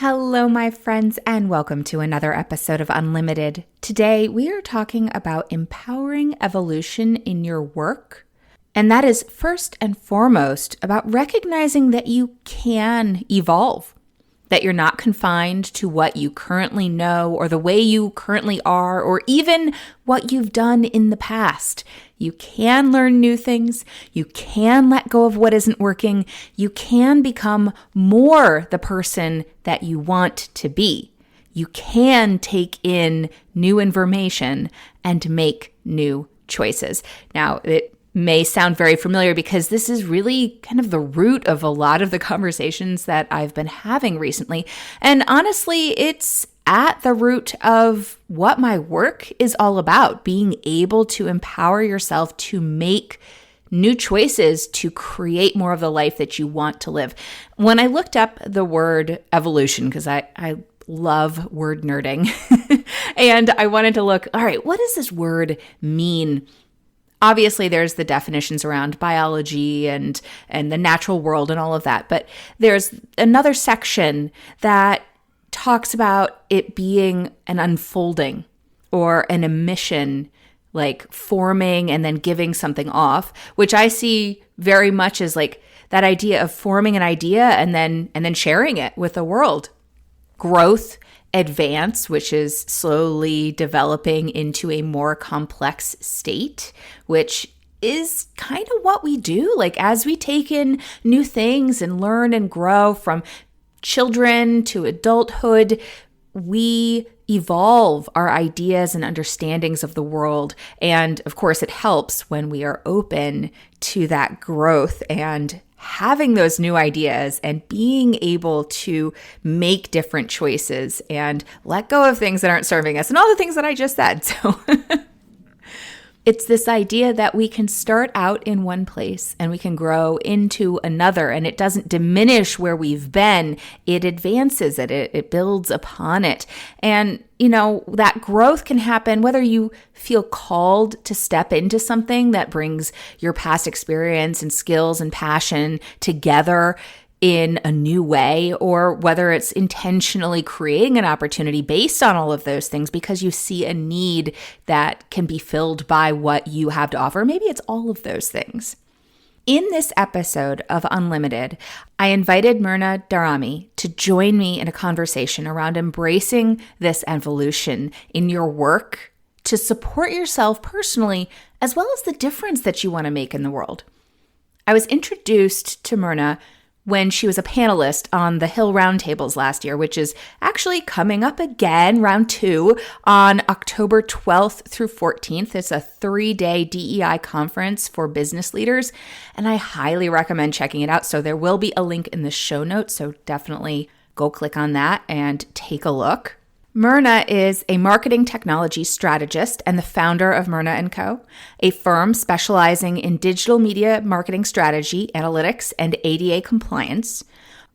Hello, my friends, and welcome to another episode of Unlimited. Today, we are talking about empowering evolution in your work. And that is first and foremost about recognizing that you can evolve, that you're not confined to what you currently know or the way you currently are, or even what you've done in the past. You can learn new things. You can let go of what isn't working. You can become more the person that you want to be. You can take in new information and make new choices. Now, it may sound very familiar because this is really kind of the root of a lot of the conversations that I've been having recently. And honestly, it's at the root of what my work is all about, being able to empower yourself to make new choices to create more of the life that you want to live. When I looked up the word evolution, because I love word nerding, and I wanted to look, all right, what does this word mean? Obviously, there's the definitions around biology and the natural world and all of that. But there's another section that talks about it being an unfolding or an emission, like forming and then giving something off, which I see very much as like that idea of forming an idea and then sharing it with the world. Growth, advance, which is slowly developing into a more complex state, which is kind of what we do. Like as we take in new things and learn and grow from children to adulthood, we evolve our ideas and understandings of the world. And of course, it helps when we are open to that growth and having those new ideas and being able to make different choices and let go of things that aren't serving us and all the things that I just said. So it's this idea that we can start out in one place and we can grow into another, and it doesn't diminish where we've been. It advances it. It builds upon it. And, that growth can happen whether you feel called to step into something that brings your past experience and skills and passion together in a new way, or whether it's intentionally creating an opportunity based on all of those things because you see a need that can be filled by what you have to offer. Maybe it's all of those things. In this episode of Unlimited, I invited Myrna Daramy to join me in a conversation around embracing this evolution in your work to support yourself personally, as well as the difference that you want to make in the world. I was introduced to Myrna when she was a panelist on the Hill Roundtables last year, which is actually coming up again, round 2, on October 12th through 14th. It's a 3-day DEI conference for business leaders, and I highly recommend checking it out. So there will be a link in the show notes, so definitely go click on that and take a look. Myrna is a marketing technology strategist and the founder of Myrna & Co., a firm specializing in digital media marketing strategy, analytics, and ADA compliance.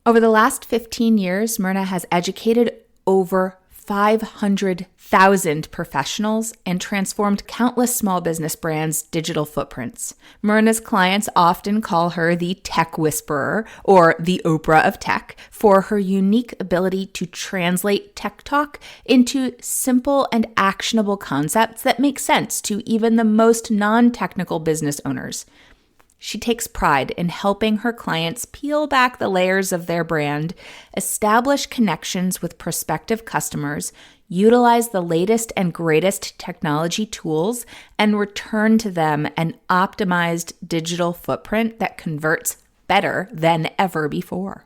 Over the last 15 years, Myrna has educated over 500,000 professionals and transformed countless small business brands' digital footprints. Myrna's clients often call her the tech whisperer or the Oprah of tech for her unique ability to translate tech talk into simple and actionable concepts that make sense to even the most non-technical business owners. She takes pride in helping her clients peel back the layers of their brand, establish connections with prospective customers, utilize the latest and greatest technology tools, and return to them an optimized digital footprint that converts better than ever before.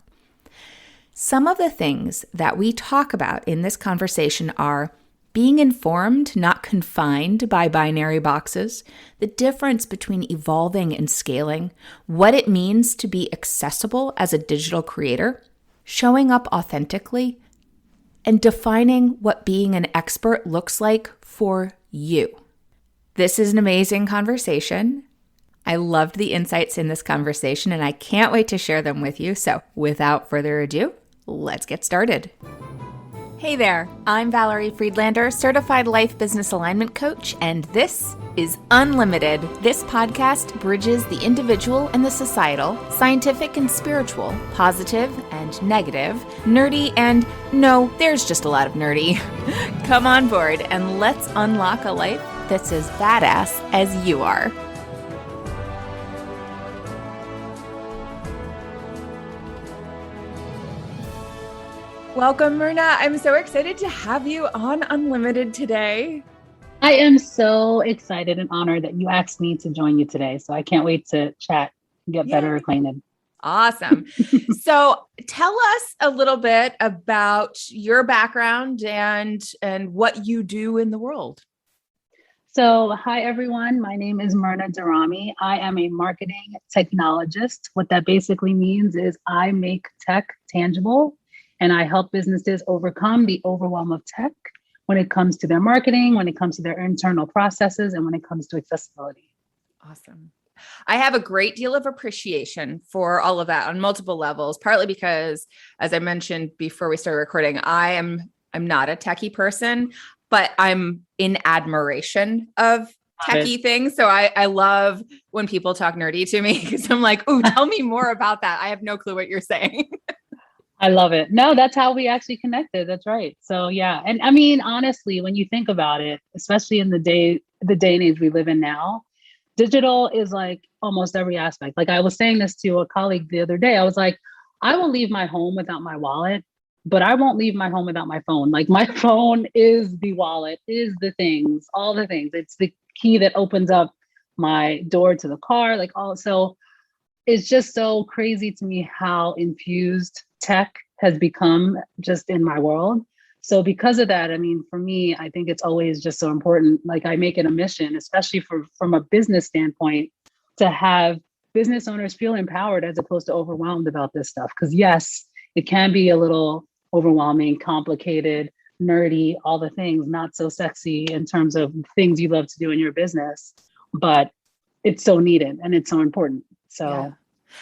Some of the things that we talk about in this conversation are being informed, not confined by binary boxes, the difference between evolving and scaling, what it means to be accessible as a digital creator, showing up authentically, and defining what being an expert looks like for you. This is an amazing conversation. I loved the insights in this conversation, and I can't wait to share them with you. So without further ado, let's get started. Hey there, I'm Valerie Friedlander, Certified Life Business Alignment Coach, and this is Unlimited. This podcast bridges the individual and the societal, scientific and spiritual, positive and and negative, nerdy and no, there's just a lot of nerdy. Come on board and let's unlock a life that's as badass as you are. Welcome, Myrna. I'm so excited to have you on Unlimited today. I am so excited and honored that you asked me to join you today. So I can't wait to chat and get better acquainted. Awesome. So tell us a little bit about your background and what you do in the world. So hi, everyone. My name is Myrna Darami. I am a marketing technologist. What that basically means is I make tech tangible and I help businesses overcome the overwhelm of tech when it comes to their marketing, when it comes to their internal processes, and when it comes to accessibility. Awesome. I have a great deal of appreciation for all of that on multiple levels, partly because, as I mentioned before we started recording, I'm not a techie person, but I'm in admiration of techie things. So I love when people talk nerdy to me because I'm like, oh, tell me more about that. I have no clue what you're saying. I love it. No, that's how we actually connected. That's right. So yeah. And I mean, honestly, when you think about it, especially in the day and age we live in now, digital is like almost every aspect. Like I was saying this to a colleague the other day. I was like, I will leave my home without my wallet, but I won't leave my home without my phone. Like my phone is the wallet, is the things, all the things. It's the key that opens up my door to the car. Like also, it's just so crazy to me how infused tech has become just in my world. So because of that, I mean, for me, I think it's always just so important. Like I make it a mission, especially from a business standpoint, to have business owners feel empowered as opposed to overwhelmed about this stuff. Because yes, it can be a little overwhelming, complicated, nerdy, all the things, not so sexy in terms of things you love to do in your business, but it's so needed and it's so important. So yeah.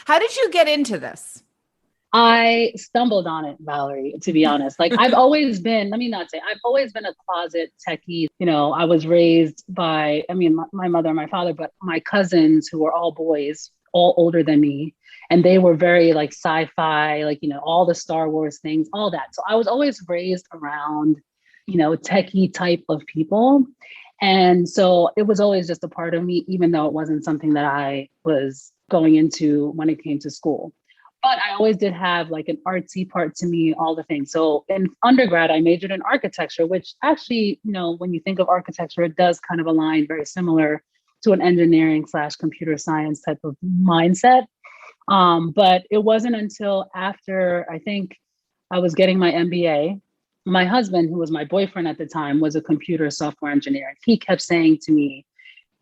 How did you get into this? I stumbled on it, Valerie, to be honest. Like I've always been, let me not say, I've always been a closet techie. You know, I was raised by, I mean, my mother and my father, but my cousins who were all boys, all older than me. And they were very like sci-fi, like, you know, all the Star Wars things, all that. So I was always raised around, you know, techie type of people. And so it was always just a part of me, even though it wasn't something that I was going into when it came to school. But I always did have like an artsy part to me, all the things. So in undergrad, I majored in architecture, which actually, you know, when you think of architecture, it does kind of align very similar to an engineering/computer science type of mindset. But it wasn't until after I think I was getting my MBA, my husband, who was my boyfriend at the time, was a computer software engineer. He kept saying to me,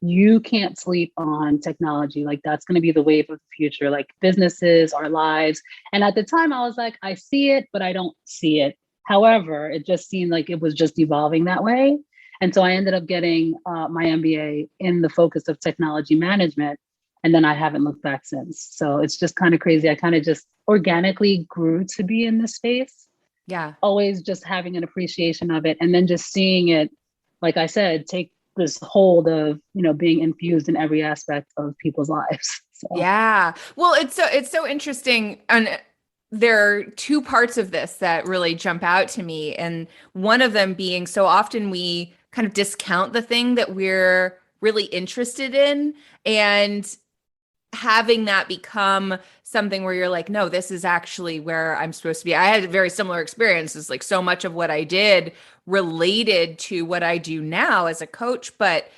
you can't sleep on technology. Like that's going to be the wave of the future, like businesses, our lives. And at the time I was like, I see it, but I don't see it. However, it just seemed like it was just evolving that way. And so I ended up getting my MBA in the focus of technology management. And then I haven't looked back since. So it's just kind of crazy. I kind of just organically grew to be in this space. Yeah. Always just having an appreciation of it. And then just seeing it, like I said, take this hold of, you know, being infused in every aspect of people's lives. So. Yeah. Well, it's so interesting. And there are two parts of this that really jump out to me. And one of them being so often we kind of discount the thing that we're really interested in, and having that become something where you're like, no, this is actually where I'm supposed to be. I had very similar experiences. Like so much of what I did related to what I do now as a coach, but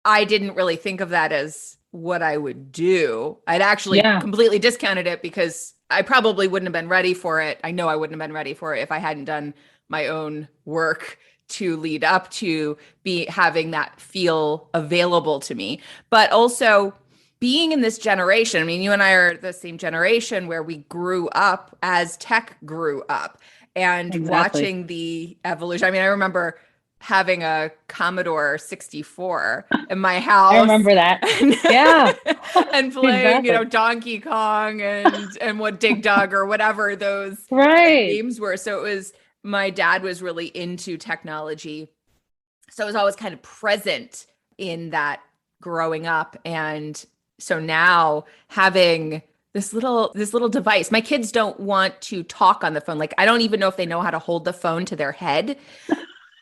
I didn't really think of that as what I would do. I'd actually completely discounted it because I probably wouldn't have been ready for it. I know I wouldn't have been ready for it if I hadn't done my own work to lead up to be having that feel available to me. But also being in this generation, I mean, you and I are the same generation where we grew up as tech grew up and watching the evolution. I mean, I remember having a Commodore 64 in my house. I remember that. And playing, you know, Donkey Kong and what Dig Dug or whatever those games were. So it was, my dad was really into technology. So it was always kind of present in that growing up. And so now having this little device. My kids don't want to talk on the phone. Like I don't even know if they know how to hold the phone to their head.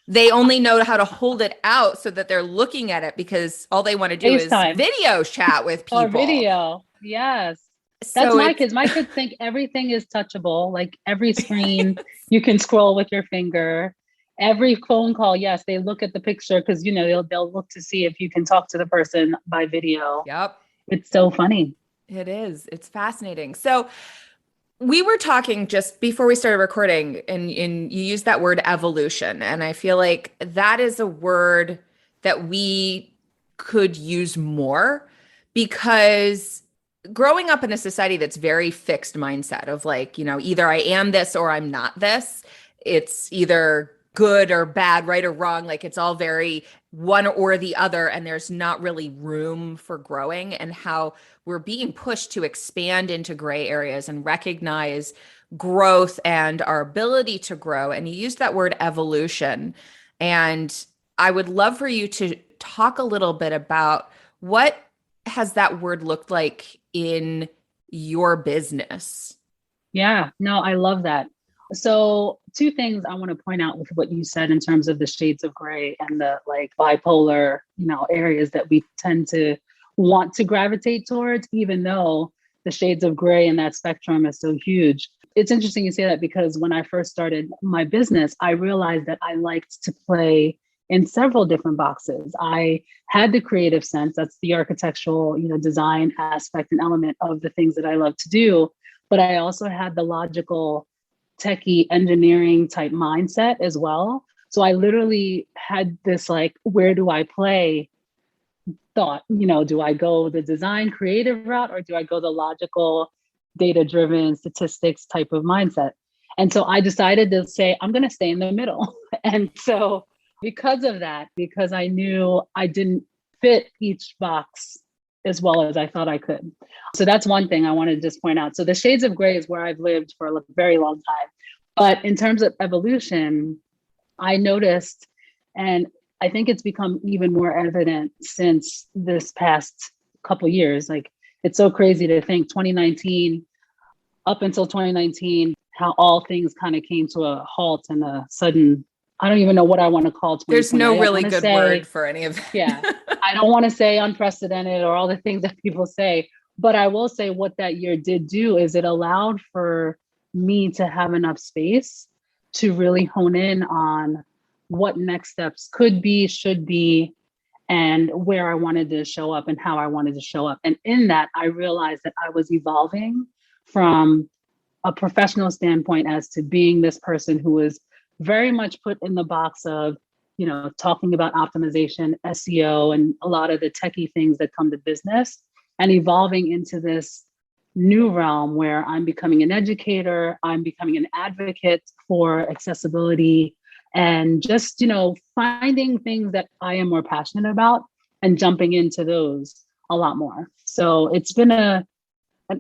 They only know how to hold it out so that they're looking at it because all they want to do is FaceTime video chat with or people. video. Yes. That's So my it's kids. My kids think everything is touchable, like every screen you can scroll with your finger. Every phone call, yes, they look at the picture because they'll look to see if you can talk to the person by video. yep, It's so funny. it is. It's fascinating. So we were talking just before we started recording, and you used that word evolution. And I feel like that is a word that we could use more because growing up in a society that's very fixed mindset of like, either I am this or I'm not this. It's either good or bad, right or wrong. Like it's all very one or the other. And there's not really room for growing, and how we're being pushed to expand into gray areas and recognize growth and our ability to grow. And you used that word evolution. And I would love for you to talk a little bit about what has that word looked like in your business? Yeah, no, I love that. So, two things I want to point out with what you said in terms of the shades of gray and the like bipolar, areas that we tend to want to gravitate towards, even though the shades of gray in that spectrum is so huge. It's interesting you say that because when I first started my business, I realized that I liked to play in several different boxes. I had the creative sense, that's the architectural, design aspect and element of the things that I love to do. But I also had the logical, techie engineering type mindset as well. So I literally had this like, where do I play thought? Do I go the design creative route or do I go the logical, data driven statistics type of mindset? And so I decided to say, I'm going to stay in the middle. And so because of that, because I knew I didn't fit each box as well as I thought I could. So that's one thing I wanted to just point out. So the shades of gray is where I've lived for a very long time. But in terms of evolution, I noticed, and I think it's become even more evident since this past couple years. Like it's so crazy to think 2019, up until 2019, how all things kind of came to a halt and a sudden, I don't even know what I want to call 2020. There's no really good say, word for any of that. Yeah. I don't want to say unprecedented or all the things that people say, but I will say what that year did do is it allowed for me to have enough space to really hone in on what next steps could be, should be, and where I wanted to show up and how I wanted to show up. And in that, I realized that I was evolving from a professional standpoint as to being this person who was very much put in the box of, talking about optimization, SEO, and a lot of the techie things that come to business, and evolving into this new realm where I'm becoming an educator, I'm becoming an advocate for accessibility, and just, finding things that I am more passionate about and jumping into those a lot more. So it's been an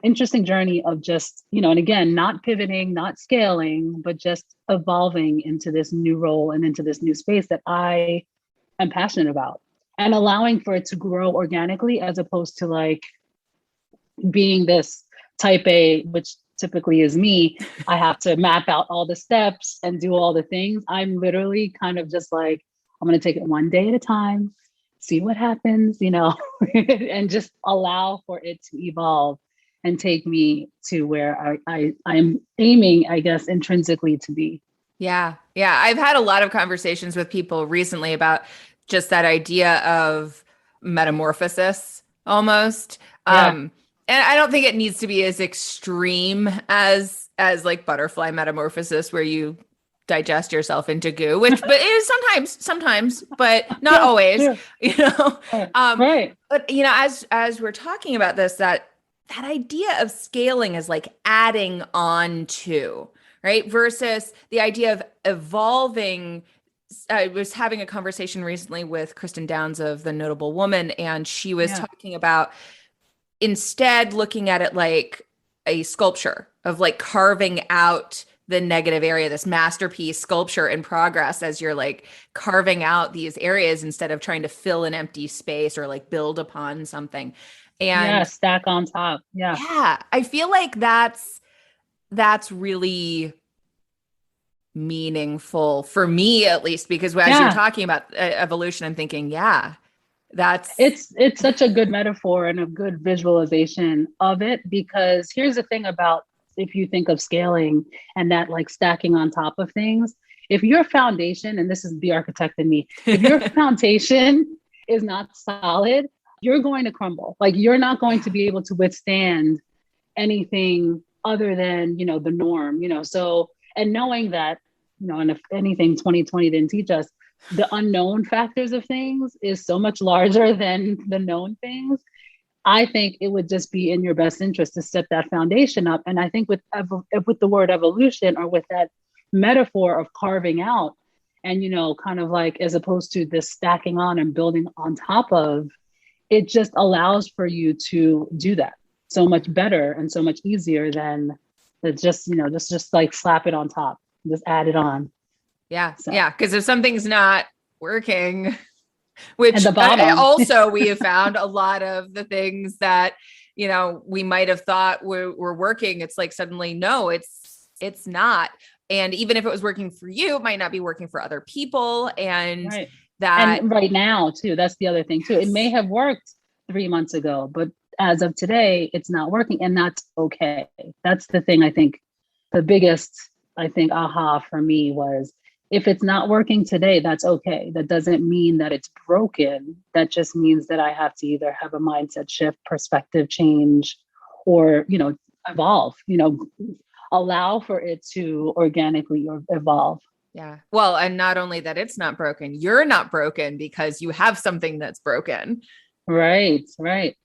interesting journey of just, and again, not pivoting, not scaling, but just evolving into this new role and into this new space that I am passionate about, and allowing for it to grow organically as opposed to like being this type A, which typically is me. I have to map out all the steps and do all the things. I'm literally kind of just like, I'm going to take it one day at a time, see what happens, and just allow for it to evolve and take me to where I'm aiming, I guess, intrinsically to be. Yeah. Yeah. I've had a lot of conversations with people recently about just that idea of metamorphosis almost. Yeah. And I don't think it needs to be as extreme as like butterfly metamorphosis where you digest yourself into goo, but it is sometimes, but not always, Right. But as we're talking about this, that idea of scaling is like adding on to, right? Versus the idea of evolving. I was having a conversation recently with Kristen Downs of The Notable Woman, and she was talking about instead looking at it like a sculpture of like carving out the negative area, this masterpiece sculpture in progress as you're like carving out these areas instead of trying to fill an empty space or like build upon something. Yeah, And stack on top. Yeah. yeah, I feel like that's really meaningful for me at least, because as you're Yeah. talking about evolution, I'm thinking, yeah, that's It's such a good metaphor and a good visualization of it, because here's the thing about, if you think of scaling and that like stacking on top of things, if your foundation, and this is the architect in me, if your foundation is not solid, you're going to crumble. Like you're not going to yeah, be able to withstand anything other than, the norm, so, and knowing that, and if anything 2020 didn't teach us, the unknown factors of things is so much larger than the known things. I think it would just be in your best interest to set that foundation up. And I think with the word evolution, or with that metaphor of carving out, and kind of like, as opposed to this stacking on and building on top of, it just allows for you to do that so much better and so much easier than just just like slap it on top, just add it on. yeah, So yeah. Because if something's not working, at which the bottom. also we have found a lot of the things that we might have thought were working, it's like suddenly no, it's not. And even if it was working for you, it might not be working for other people. And Right. that, And right now too, that's the other thing too. It may yes, have worked 3 months ago, but as of today, it's not working, and that's okay. That's the thing. I think the biggest, aha for me was, if it's not working today, that's okay. That doesn't mean that it's broken. That just means that I have to either have a mindset shift, perspective change, or, evolve, allow for it to organically evolve. yeah. Well, and not only that it's not broken, you're not broken because you have something that's broken. Right, right.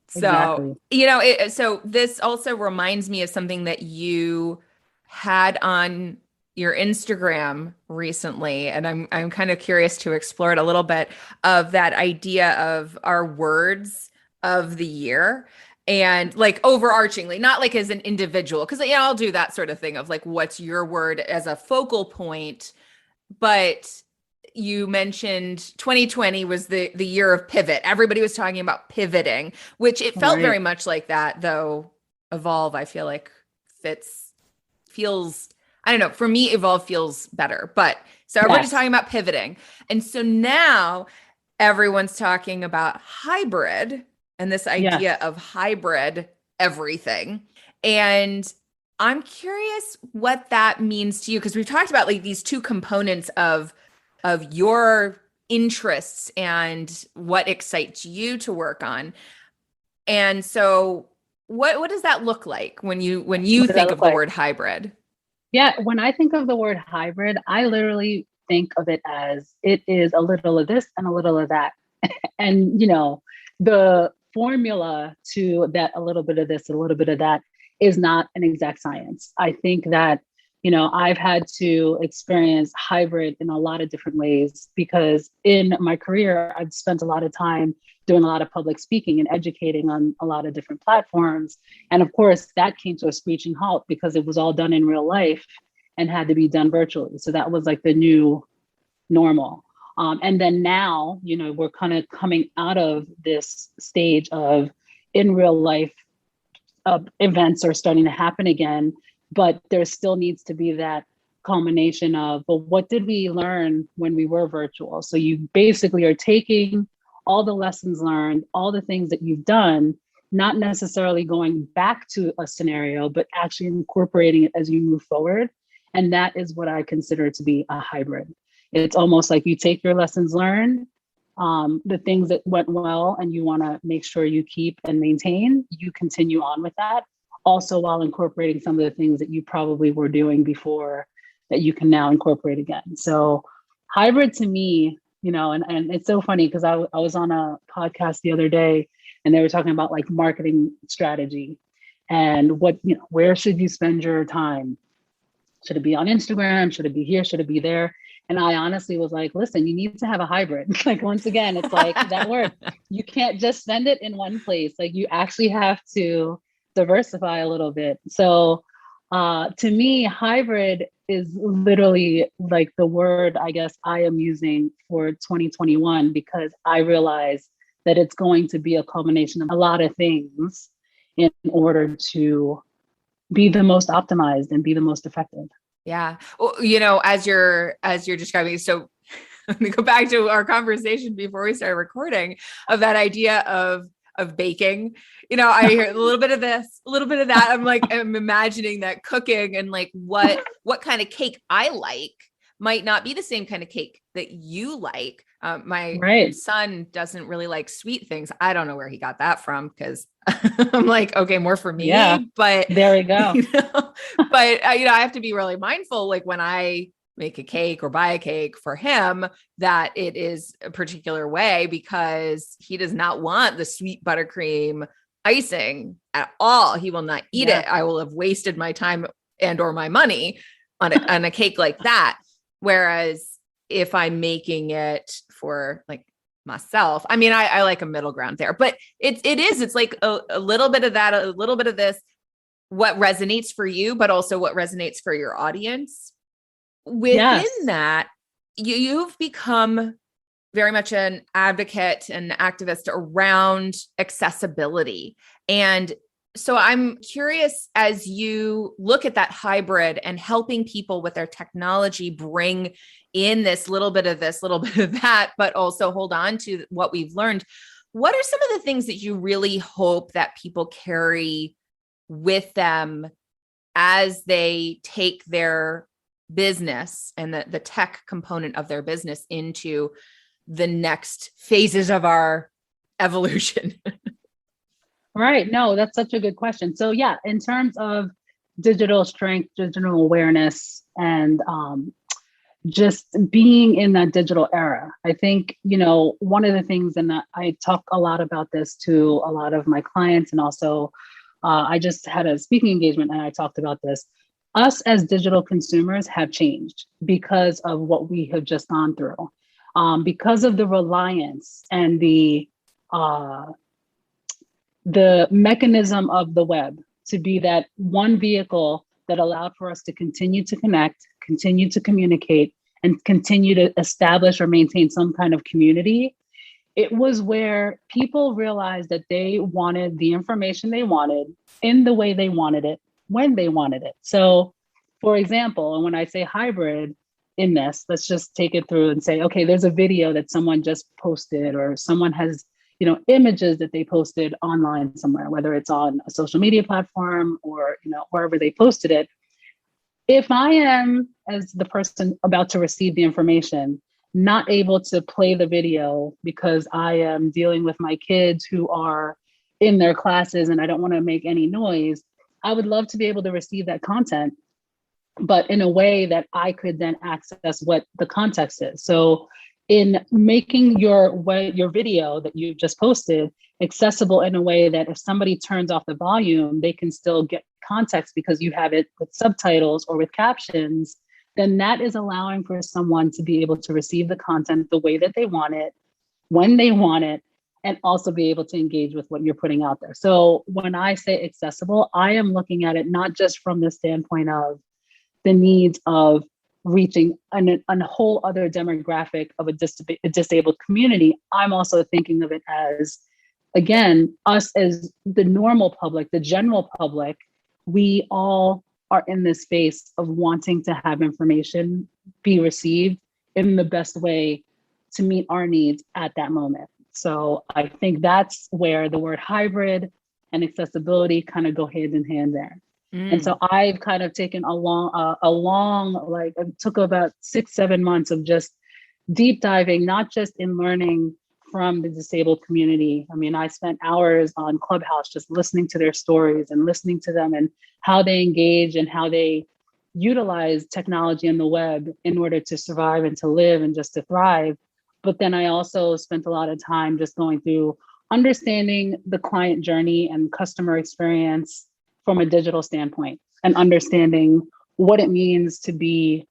So, Exactly. so this also reminds me of something that you had on your Instagram recently, and I'm kind of curious to explore it a little bit, of that idea of our words of the year, and like overarchingly, not like as an individual, because I'll do that sort of thing of like, what's your word as a focal point, but you mentioned 2020 was the year of pivot. Everybody was talking about pivoting, which it felt very Right. much like that, though evolve, I feel like feels, I don't know, for me evolve feels better. But so everybody's Yes. talking about pivoting. And so now everyone's talking about hybrid, and this idea Yes. of hybrid everything. And I'm curious what that means to you, because we've talked about like these two components of your interests and what excites you to work on. And so what does that look like when you What does that think look of the like? word hybrid? Yeah, when I think of the word hybrid, I literally think of it as, it is a little of this and a little of that. And, the formula to that, a little bit of this, a little bit of that, is not an exact science. I think that, I've had to experience hybrid in a lot of different ways, because in my career, I've spent a lot of time doing a lot of public speaking and educating on a lot of different platforms. And of course, that came to a screeching halt because it was all done in real life and had to be done virtually. So that was like the new normal. And then now, we're kind of coming out of this stage of, in real life, events are starting to happen again, but there still needs to be that culmination of, well, what did we learn when we were virtual? So you basically are taking all the lessons learned, all the things that you've done, not necessarily going back to a scenario, but actually incorporating it as you move forward. And that is what I consider to be a hybrid. It's almost like you take your lessons learned, the things that went well and you want to make sure you keep and maintain, you continue on with that. Also, while incorporating some of the things that you probably were doing before that you can now incorporate again. So, hybrid to me, and it's so funny because I was on a podcast the other day and they were talking about like marketing strategy and where should you spend your time? Should it be on Instagram? Should it be here? Should it be there? And I honestly was like, listen, you need to have a hybrid. Like, once again, it's like that word. You can't just spend it in one place. Like, you actually have to diversify a little bit. So to me, hybrid is literally like the word I guess I am using for 2021, because I realize that it's going to be a culmination of a lot of things in order to be the most optimized and be the most effective. Yeah. Well, as you're describing, so let me go back to our conversation before we started recording of that idea of baking. I hear a little bit of this, a little bit of that. I'm imagining that cooking and like what kind of cake I like might not be the same kind of cake that you like. My son doesn't really like sweet things. I don't know where he got that from because I'm like, okay, more for me. Yeah, but there we go. I have to be really mindful, like when I make a cake or buy a cake for him, that it is a particular way because he does not want the sweet buttercream icing at all. He will not eat it. I will have wasted my time and or my money on a cake like that. Whereas if I'm making it for like myself, I mean, I like a middle ground there, but it's like a little bit of that, a little bit of this, what resonates for you, but also what resonates for your audience. Within that, you've become very much an advocate and activist around accessibility. And so I'm curious, as you look at that hybrid and helping people with their technology, bring in this little bit of this, little bit of that, but also hold on to what we've learned. What are some of the things that you really hope that people carry with them as they take their business and the tech component of their business into the next phases of our evolution? Right. No, that's such a good question. So yeah, in terms of digital strength, digital awareness, and just being in that digital era, I think, one of the things, and I talk a lot about this to a lot of my clients, and also I just had a speaking engagement and I talked about this. Us as digital consumers have changed because of what we have just gone through, because of the reliance and the mechanism of the web to be that one vehicle that allowed for us to continue to connect, continue to communicate, and continue to establish or maintain some kind of community. It was where people realized that they wanted the information they wanted in the way they wanted it, when they wanted it. So, for example, and when I say hybrid in this, let's just take it through and say, okay, there's a video that someone just posted, or someone has images that they posted online somewhere, whether it's on a social media platform or, wherever they posted it. If I am, as the person about to receive the information, not able to play the video because I am dealing with my kids who are in their classes and I don't want to make any noise, I would love to be able to receive that content, but in a way that I could then access what the context is. So in making your video that you just posted accessible in a way that if somebody turns off the volume, they can still get context because you have it with subtitles or with captions, then that is allowing for someone to be able to receive the content the way that they want it, when they want it, and also be able to engage with what you're putting out there. So when I say accessible, I am looking at it not just from the standpoint of the needs of reaching a whole other demographic of a disabled community. I'm also thinking of it as, again, us as the normal public, the general public. We all are in this space of wanting to have information be received in the best way to meet our needs at that moment. So I think that's where the word hybrid and accessibility kind of go hand in hand there. And so I've kind of taken a long, like it took about 6-7 months of just deep diving, not just in learning from the disabled community. I mean, I spent hours on Clubhouse just listening to their stories and listening to them and how they engage and how they utilize technology and the web in order to survive and to live and just to thrive. But then I also spent a lot of time just going through understanding the client journey and customer experience from a digital standpoint, and understanding what it means to be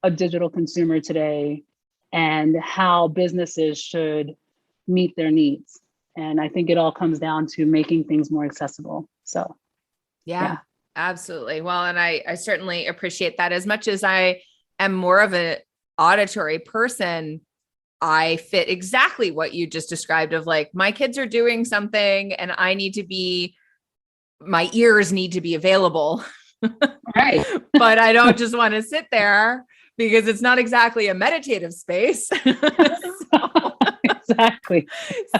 a digital consumer today and how businesses should meet their needs. And I think it all comes down to making things more accessible. So, yeah. Absolutely. Well, and I certainly appreciate that. As much as I am more of an auditory person, I fit exactly what you just described of like, my kids are doing something and my ears need to be available. Right. But I don't just want to sit there because it's not exactly a meditative space. Exactly.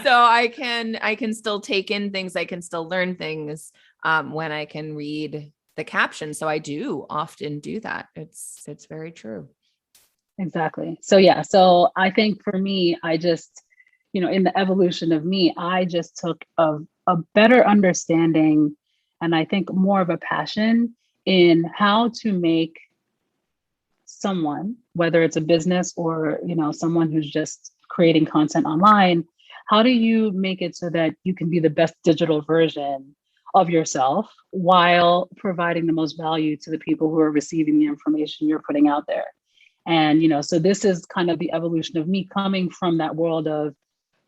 So I can still take in things. I can still learn things when I can read the caption. So I do often do that. It's very true. Exactly. So yeah, so I think for me, I just, in the evolution of me, I just took a better understanding and I think more of a passion in how to make someone, whether it's a business or, someone who's just creating content online, how do you make it so that you can be the best digital version of yourself while providing the most value to the people who are receiving the information you're putting out there? And, so this is kind of the evolution of me coming from that world of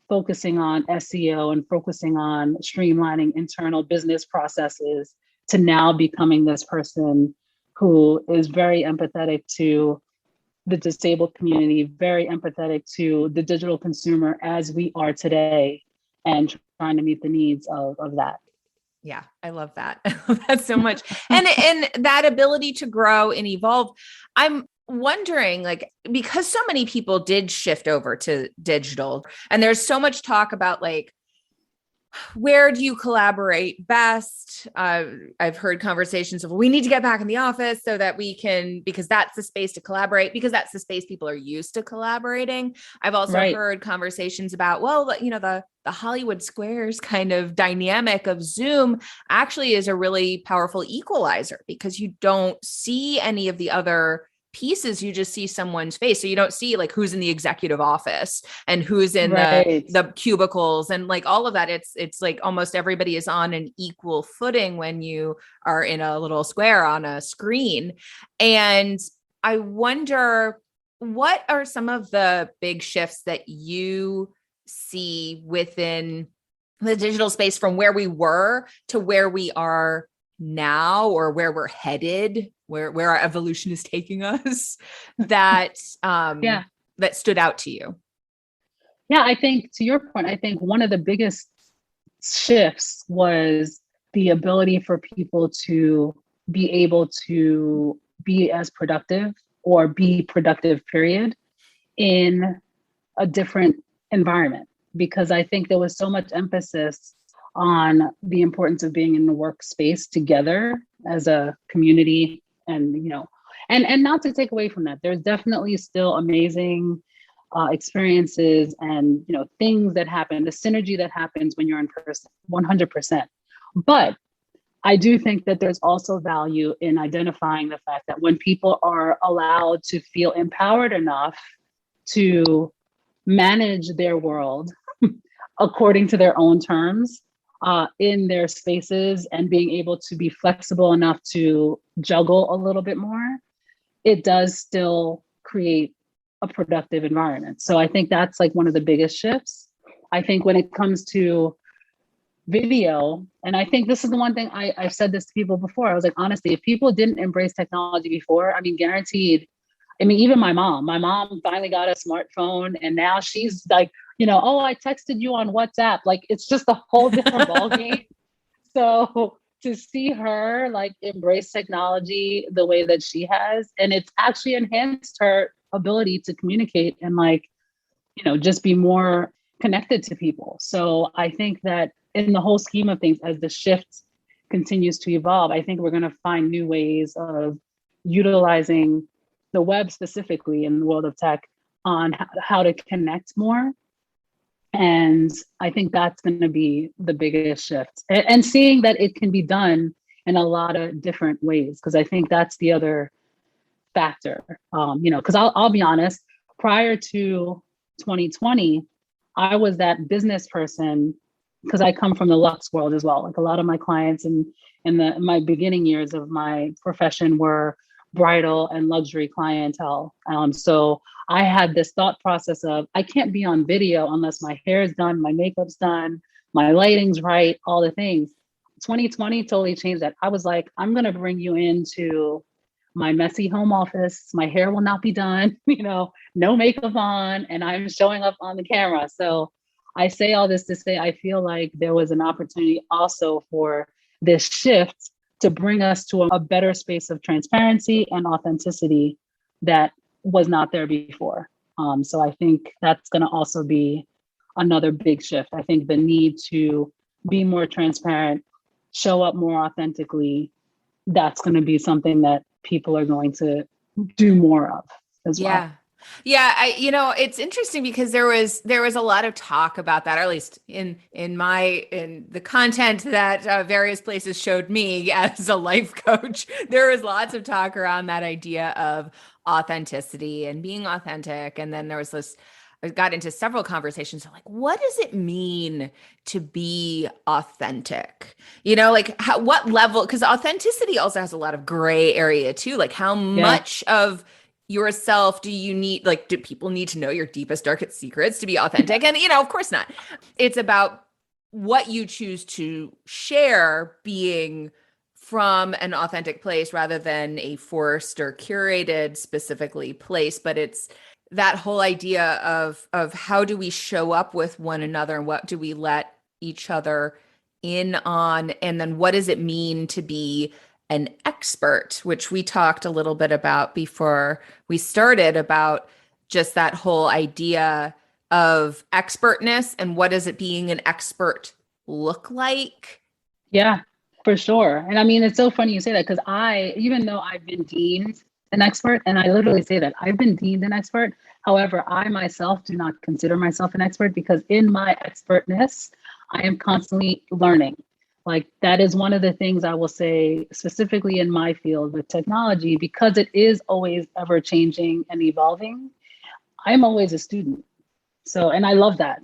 focusing on SEO and focusing on streamlining internal business processes to now becoming this person who is very empathetic to the disabled community, very empathetic to the digital consumer as we are today, and trying to meet the needs of that. Yeah, I love that. I love that so much. And that ability to grow and evolve. I'm wondering, like, because so many people did shift over to digital, and there's so much talk about like, where do you collaborate best? I've heard conversations of, we need to get back in the office so that we can, because that's the space to collaborate, because that's the space people are used to collaborating. I've also heard conversations about, well, the Hollywood Squares kind of dynamic of Zoom actually is a really powerful equalizer because you don't see any of the other pieces. You just see someone's face. So you don't see like who's in the executive office and who's in the cubicles and like all of that. It's like almost everybody is on an equal footing when you are in a little square on a screen. And I wonder, what are some of the big shifts that you see within the digital space from where we were to where we are now, or where we're headed, where our evolution is taking us, that that stood out to you? Yeah, I think to your point, I think one of the biggest shifts was the ability for people to be able to be as productive or be productive, period, in a different environment. Because I think there was so much emphasis on the importance of being in the workspace together as a community. And, and not to take away from that, there's definitely still amazing experiences and, things that happen, the synergy that happens when you're in person, 100%. But I do think that there's also value in identifying the fact that when people are allowed to feel empowered enough to manage their world according to their own terms, in their spaces, and being able to be flexible enough to juggle a little bit more, it does still create a productive environment. So I think that's like one of the biggest shifts. I think when it comes to video, and I think this is the one thing I've said this to people before, I was like, honestly, if people didn't embrace technology before, I mean, guaranteed, even my mom finally got a smartphone, and now she's like, oh, I texted you on WhatsApp. Like, it's just a whole different ballgame. So to see her like embrace technology the way that she has, and it's actually enhanced her ability to communicate and like, just be more connected to people. So I think that in the whole scheme of things, as the shift continues to evolve, I think we're going to find new ways of utilizing the web, specifically in the world of tech, on how to connect more. And I think that's going to be the biggest shift, and seeing that it can be done in a lot of different ways. Because I think that's the other factor, because I'll be honest, prior to 2020, I was that business person, because I come from the Lux world as well. Like a lot of my clients in my beginning years of my profession were bridal and luxury clientele. So I had this thought process of, I can't be on video unless my hair is done, my makeup's done, my lighting's right, all the things. 2020 totally changed that. I was like, I'm going to bring you into my messy home office. My hair will not be done, no makeup on, and I'm showing up on the camera. So I say all this to say I feel like there was an opportunity also for this shift to bring us to a better space of transparency and authenticity that was not there before. So I think that's going to also be another big shift. I think the need to be more transparent, show up more authentically, that's going to be something that people are going to do more of as well. Yeah. Yeah, it's interesting because there was a lot of talk about that, or at least in the content that various places showed me as a life coach. There was lots of talk around that idea of authenticity and being authentic, and then there was this. I got into several conversations of like, what does it mean to be authentic? Like what level? Because authenticity also has a lot of gray area too. Like how much of yourself do you need, like, do people need to know your deepest, darkest secrets to be authentic? And, of course not. It's about what you choose to share being from an authentic place rather than a forced or curated specifically place. But it's that whole idea of how do we show up with one another and what do we let each other in on? And then what does it mean to be an expert, which we talked a little bit about before we started, about just that whole idea of expertness and what does it being an expert look like? Yeah, for sure. And I mean, it's so funny you say that because even though I've been deemed an expert, and I literally say that I've been deemed an expert, however, I myself do not consider myself an expert because in my expertness, I am constantly learning. Like that is one of the things I will say specifically in my field with technology, because it is always ever changing and evolving. I'm always a student. So, and I love that.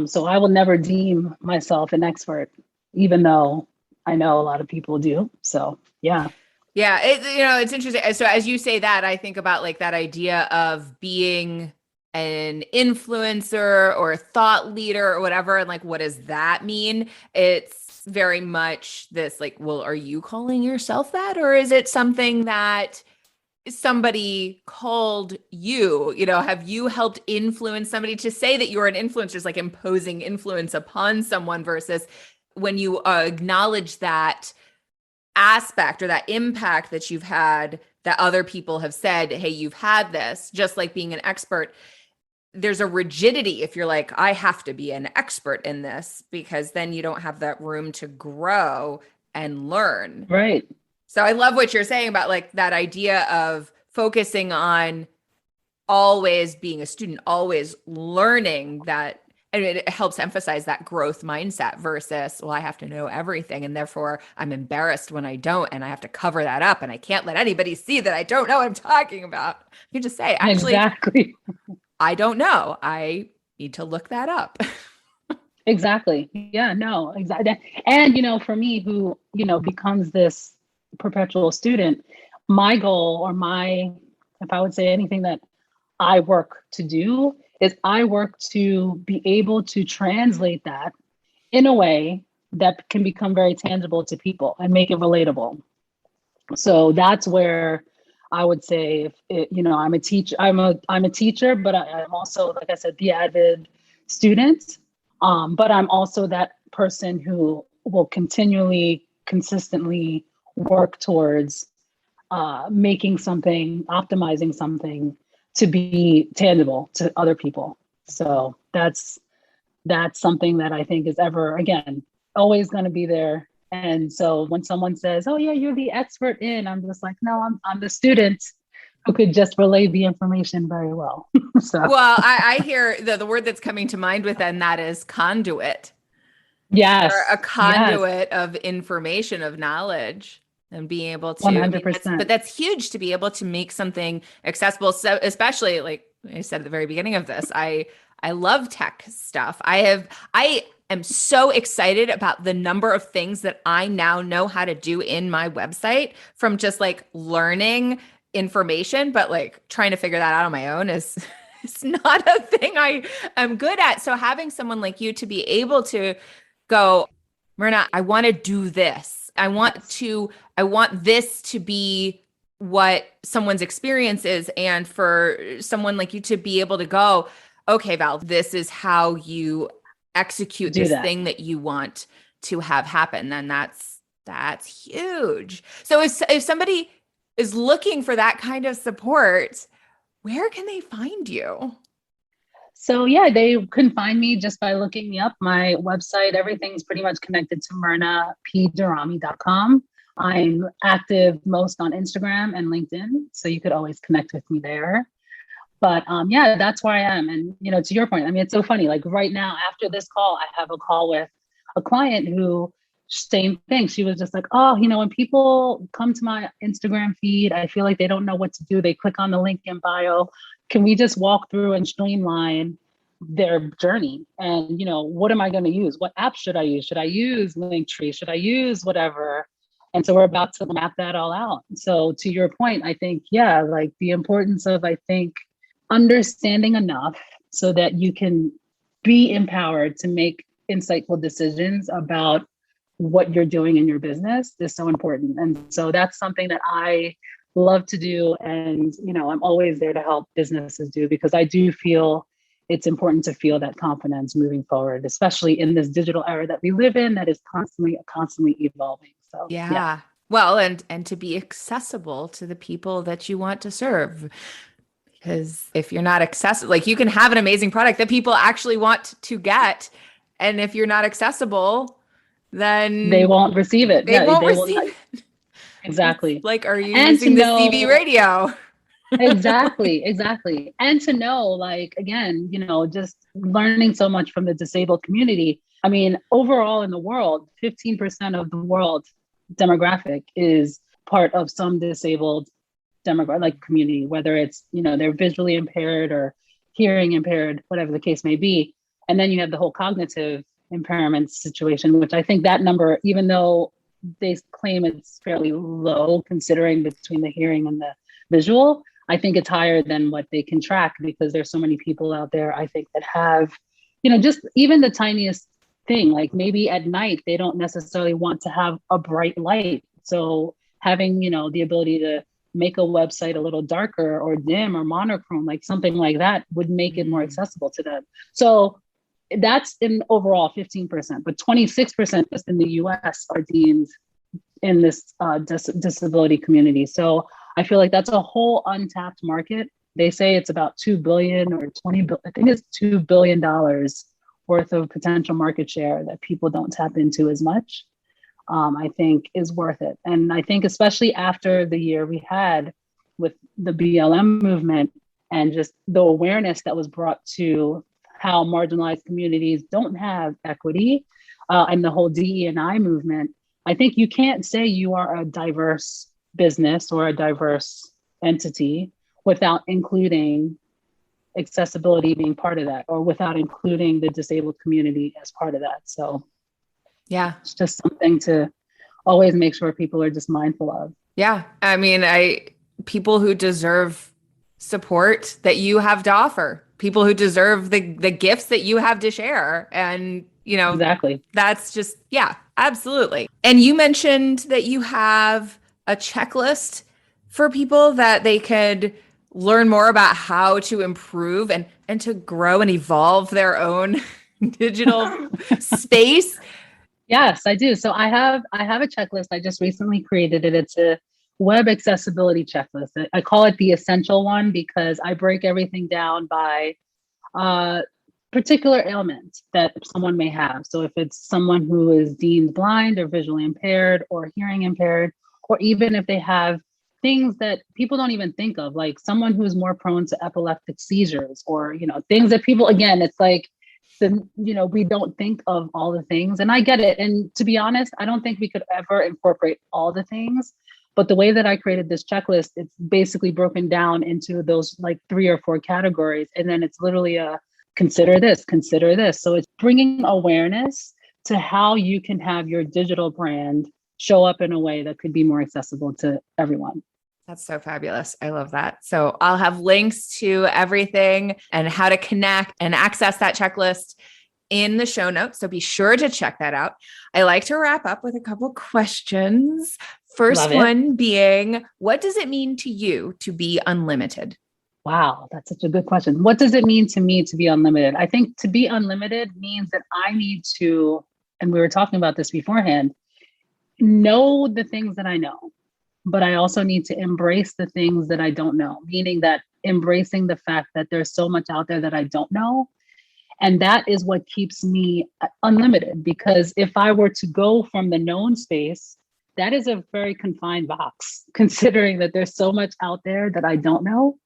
So I will never deem myself an expert, even though I know a lot of people do. So, yeah. Yeah, it's interesting. So as you say that, I think about like that idea of being an influencer or a thought leader or whatever. And like, what does that mean? It's very much this like, well, are you calling yourself that? Or is it something that somebody called you? Have you helped influence somebody? To say that you're an influencer is like imposing influence upon someone versus when you acknowledge that aspect or that impact that you've had, that other people have said, hey, you've had this, just like being an expert. There's a rigidity if you're like, I have to be an expert in this, because then you don't have that room to grow and learn. Right. So I love what you're saying about like that idea of focusing on always being a student, always learning, that and it helps emphasize that growth mindset versus, well, I have to know everything and therefore I'm embarrassed when I don't, and I have to cover that up and I can't let anybody see that I don't know what I'm talking about. You just say, actually, exactly. I don't know. I need to look that up. Exactly. Yeah, no, exactly. And, for me who, becomes this perpetual student, my goal or if I would say anything that I work to do is I work to be able to translate that in a way that can become very tangible to people and make it relatable. So that's where I would say, I'm a teacher. I'm a teacher, but I'm also, like I said, the avid student. But I'm also that person who will continually, consistently work towards making something, optimizing something to be tangible to other people. So that's something that I think is ever, again, always going to be there. And so when someone says, oh yeah, you're the expert in, I'm just like, no, I'm the student who could just relay the information very well. So. Well, I hear the word that's coming to mind within that is conduit. Yes. Or a conduit of information, of knowledge, and being able to, 100%. But that's huge to be able to make something accessible. So especially like I said at the very beginning of this, I love tech stuff. I am so excited about the number of things that I now know how to do in my website from just like learning information, but like trying to figure that out on my own is it's not a thing I am good at. So having someone like you to be able to go, Myrna, I want to do this. I want this to be what someone's experience is, and for someone like you to be able to go, okay, Val, this is how you execute Do this that. thing that you want to have happen, then that's huge. So if somebody is looking for that kind of support, where can they find you? So yeah, they can find me just by looking me up. My website, everything's pretty much connected to myrnapdurrami.com. I'm active most on Instagram and LinkedIn, so you could always connect with me there. But yeah, that's where I am. And to your point, I mean, it's so funny. Like right now, after this call, I have a call with a client who same thing. She was just like, oh, when people come to my Instagram feed, I feel like they don't know what to do. They click on the link in bio. Can we just walk through and streamline their journey? And what am I going to use? What app should I use? Should I use Linktree? Should I use whatever? And so we're about to map that all out. So to your point, I think, yeah, like the importance of, I think, understanding enough so that you can be empowered to make insightful decisions about what you're doing in your business is so important. And so that's something that I love to do. And, I'm always there to help businesses do, because I do feel it's important to feel that confidence moving forward, especially in this digital era that we live in that is constantly evolving. So yeah. Yeah. Well, and to be accessible to the people that you want to serve. Because if you're not accessible, like you can have an amazing product that people actually want to get. And if you're not accessible, They then won't receive it. they Yeah, won't they will receive not. it. It's Exactly. like, are you And to using the CB know, radio? exactly. And to know, like, again, just learning so much from the disabled community. I mean, overall in the world, 15% of the world demographic is part of some disabled demographic, like community, whether it's, they're visually impaired or hearing impaired, whatever the case may be. And then you have the whole cognitive impairment situation, which I think that number, even though they claim it's fairly low considering between the hearing and the visual, I think it's higher than what they can track, because there's so many people out there, I think, that have, just even the tiniest thing, like maybe at night, they don't necessarily want to have a bright light. So having, the ability to make a website a little darker or dim or monochrome, like something like that would make it more accessible to them. So that's in overall 15%, but 26% just in the US are deemed in this disability community. So I feel like that's a whole untapped market. They say it's about 2 billion or 20 billion. I think it's $2 billion worth of potential market share that people don't tap into as much. I think is worth it. And I think especially after the year we had with the BLM movement and just the awareness that was brought to how marginalized communities don't have equity, and the whole DE&I movement, I think you can't say you are a diverse business or a diverse entity without including accessibility being part of that, or without including the disabled community as part of that. So Yeah. it's just something to always make sure people are just mindful of. Yeah. I mean, people who deserve support that you have to offer, people who deserve the gifts that you have to share. And, Exactly. that's just, yeah, absolutely. And you mentioned that you have a checklist for people that they could learn more about how to improve and to grow and evolve their own digital space. Yes, I do. So I have a checklist. I just recently created it. It's a web accessibility checklist. I call it the essential one because I break everything down by particular ailment that someone may have. So if it's someone who is deemed blind or visually impaired or hearing impaired, or even if they have things that people don't even think of, like someone who's more prone to epileptic seizures, or things that people, again, it's like we don't think of all the things. And I get it. And to be honest, I don't think we could ever incorporate all the things. But the way that I created this checklist, it's basically broken down into those like 3 or 4 categories. And then it's literally a consider this, consider this. So it's bringing awareness to how you can have your digital brand show up in a way that could be more accessible to everyone. That's so fabulous. I love that. So I'll have links to everything and how to connect and access that checklist in the show notes. So be sure to check that out. I like to wrap up with a couple questions First Love it. one being, what does it mean to you to be unlimited? Wow, that's such a good question. What does it mean to me to be unlimited? I think to be unlimited means that I need to, and we were talking about this beforehand, know the things that I know, but I also need to embrace the things that I don't know, meaning that embracing the fact that there's so much out there that I don't know. And that is what keeps me unlimited, because if I were to go from the known space, that is a very confined box, considering that there's so much out there that I don't know.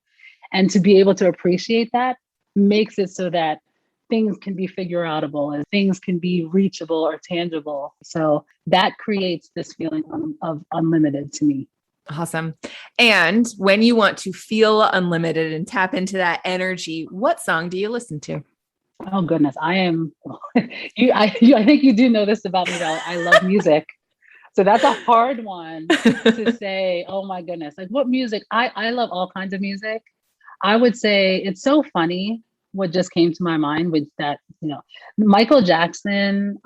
And to be able to appreciate that makes it so that things can be figure outable and things can be reachable or tangible. So that creates this feeling of unlimited to me. Awesome. And when you want to feel unlimited and tap into that energy, what song do you listen to? Oh goodness, I am. I think you do know this about me, though. I love music, so that's a hard one to say. Oh my goodness, like what music? I love all kinds of music. I would say it's so funny what just came to my mind with that, Michael Jackson.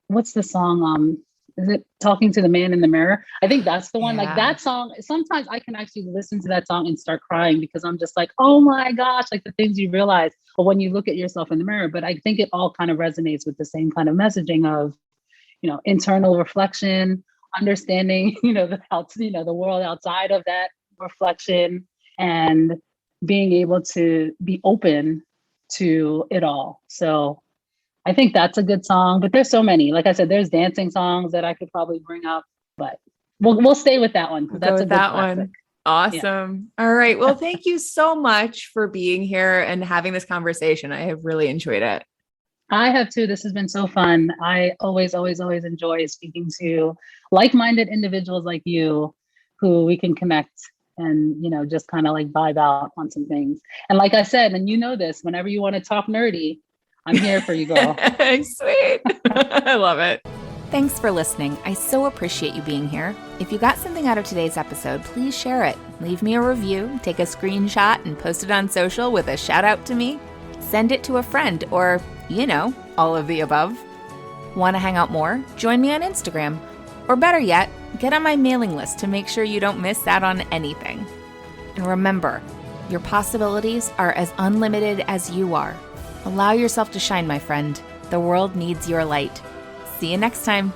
What's the song? Is it Talking to the Man in the Mirror? I think that's the one. Yeah. Like that song, sometimes I can actually listen to that song and start crying because I'm just like, oh my gosh, like the things you realize. But when you look at yourself in the mirror, but I think it all kind of resonates with the same kind of messaging of, internal reflection, understanding, the world outside of that reflection, and being able to be open to it all. So I think that's a good song, but there's so many. Like I said, there's dancing songs that I could probably bring up, but we'll stay with that one. That's a good classic. One. Awesome. Yeah. All right. Well, thank you so much for being here and having this conversation. I have really enjoyed it. I have too. This has been so fun. I always, always, always enjoy speaking to like-minded individuals like you who we can connect and, just kind of like vibe out on some things. And like I said, and this, whenever you want to talk nerdy, I'm here for you, girl. Sweet. I love it. Thanks for listening. I so appreciate you being here. If you got something out of today's episode, please share it. Leave me a review, take a screenshot, and post it on social with a shout out to me. Send it to a friend or, all of the above. Want to hang out more? Join me on Instagram. Or better yet, get on my mailing list to make sure you don't miss out on anything. And remember, your possibilities are as unlimited as you are. Allow yourself to shine, my friend. The world needs your light. See you next time.